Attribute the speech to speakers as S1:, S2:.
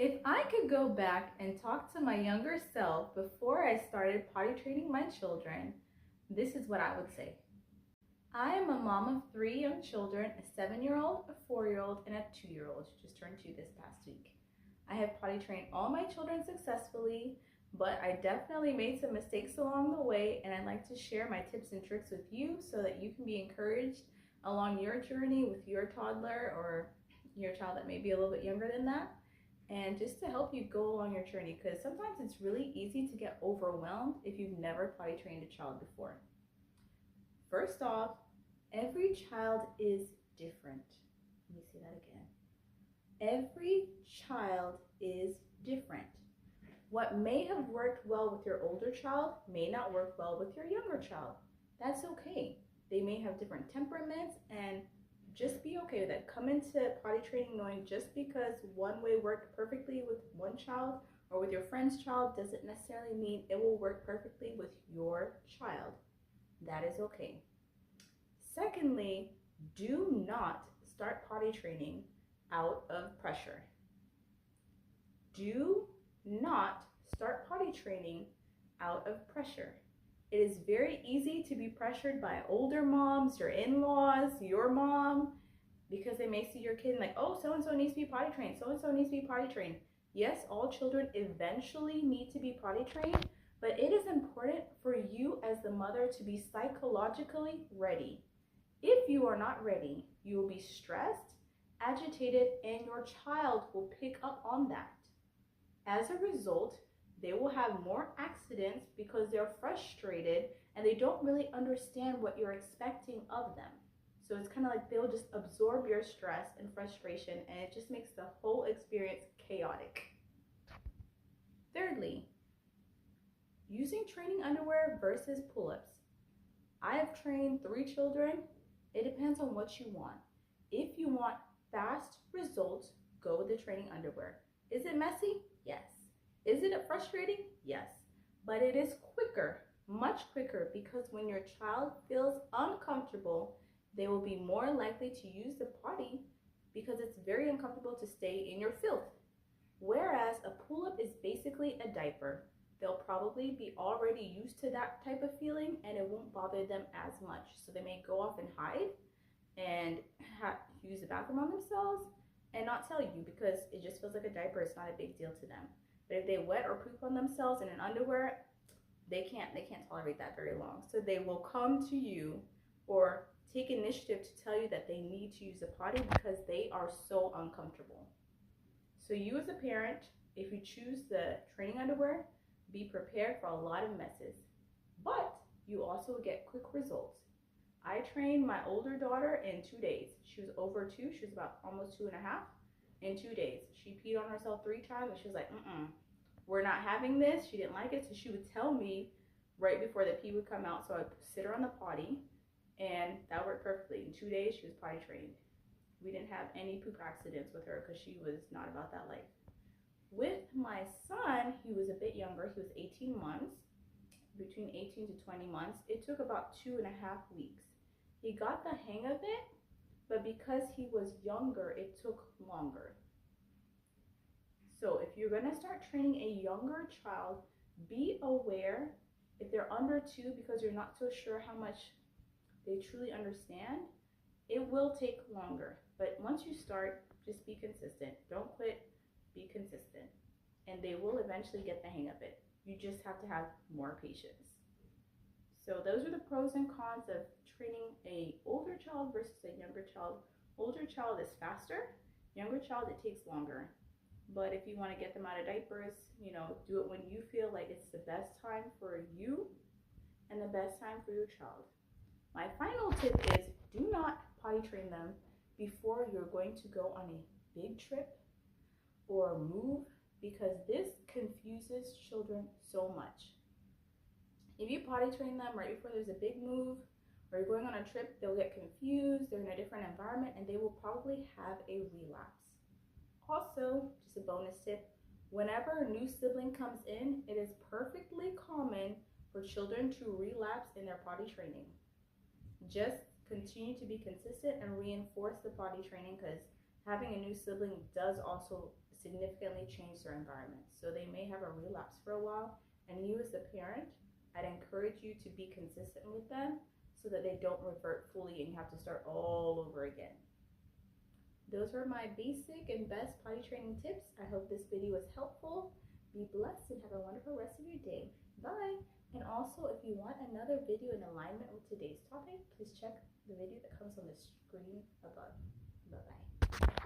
S1: If I could go back and talk to my younger self before I started potty training my children, this is what I would say. I am a mom of 3 young children, a 7-year-old, a 4-year-old, and a 2-year-old, just turned 2 this past week. I have potty trained all my children successfully, but I definitely made some mistakes along the way, and I'd like to share my tips and tricks with you so that you can be encouraged along your journey with your toddler or your child that may be a little bit younger than that, and just to help you go along your journey, because sometimes it's really easy to get overwhelmed if you've never potty trained a child before. First off, every child is different. Let me say that again. Every child is different. What may have worked well with your older child may not work well with your younger child. That's okay. They may have different temperaments, and just be okay with it. Come into potty training knowing just because one way worked perfectly with one child or with your friend's child doesn't necessarily mean it will work perfectly with your child. That is okay. Secondly, do not start potty training out of pressure. Do not start potty training out of pressure. It is very easy to be pressured by older moms, your in-laws, your mom, because they may see your kid like, oh, so-and-so needs to be potty trained, so-and-so needs to be potty trained. Yes, all children eventually need to be potty trained, but it is important for you as the mother to be psychologically ready. If you are not ready, you will be stressed, agitated, and your child will pick up on that. As a result, they will have more accidents because they're frustrated and they don't really understand what you're expecting of them. So it's kind of like they'll just absorb your stress and frustration, and it just makes the whole experience chaotic. Thirdly, using training underwear versus pull-ups. I have trained 3 children. It depends on what you want. If you want fast results, go with the training underwear. Is it messy? Yes. Is it frustrating? Yes. But it is quicker, much quicker, because when your child feels uncomfortable, they will be more likely to use the potty because it's very uncomfortable to stay in your filth. Whereas a pull-up is basically a diaper. They'll probably be already used to that type of feeling and it won't bother them as much. So they may go off and hide and use the bathroom on themselves and not tell you because it just feels like a diaper. It's not a big deal to them. But if they wet or poop on themselves in an underwear, they can't tolerate that very long. So they will come to you or take initiative to tell you that they need to use the potty because they are so uncomfortable. So you as a parent, if you choose the training underwear, be prepared for a lot of messes. But you also get quick results. I trained my older daughter in 2 days. She was over 2. She was about almost 2.5. In 2 days, she peed on herself 3 times, and she was like, we're not having this. She didn't like it, so she would tell me right before the pee would come out. So I'd sit her on the potty, and that worked perfectly. In 2 days, she was potty trained. We didn't have any poop accidents with her because she was not about that life. With my son, he was a bit younger. He was 18 months, between 18 to 20 months. It took about 2.5 weeks. He got the hang of it, but because he was younger, it took longer. So if you're gonna start training a younger child, be aware if they're under 2 because you're not so sure how much they truly understand, it will take longer. But once you start, just be consistent. Don't quit, be consistent. And they will eventually get the hang of it. You just have to have more patience. So those are the pros and cons of training a older child versus a younger child. Older child is faster, younger child it takes longer. But if you want to get them out of diapers, do it when you feel like it's the best time for you and the best time for your child. My final tip is do not potty train them before you're going to go on a big trip or move, because this confuses children so much. If you potty train them right before there's a big move or you're going on a trip, they'll get confused, they're in a different environment, and they will probably have a relapse. Also, just a bonus tip, whenever a new sibling comes in, it is perfectly common for children to relapse in their potty training. Just continue to be consistent and reinforce the potty training, because having a new sibling does also significantly change their environment. So they may have a relapse for a while, and you as the parent, I'd encourage you to be consistent with them so that they don't revert fully and you have to start all over again. Those are my basic and best potty training tips. I hope this video was helpful. Be blessed and have a wonderful rest of your day. Bye. And also, if you want another video in alignment with today's topic, please check the video that comes on the screen above. Bye-bye.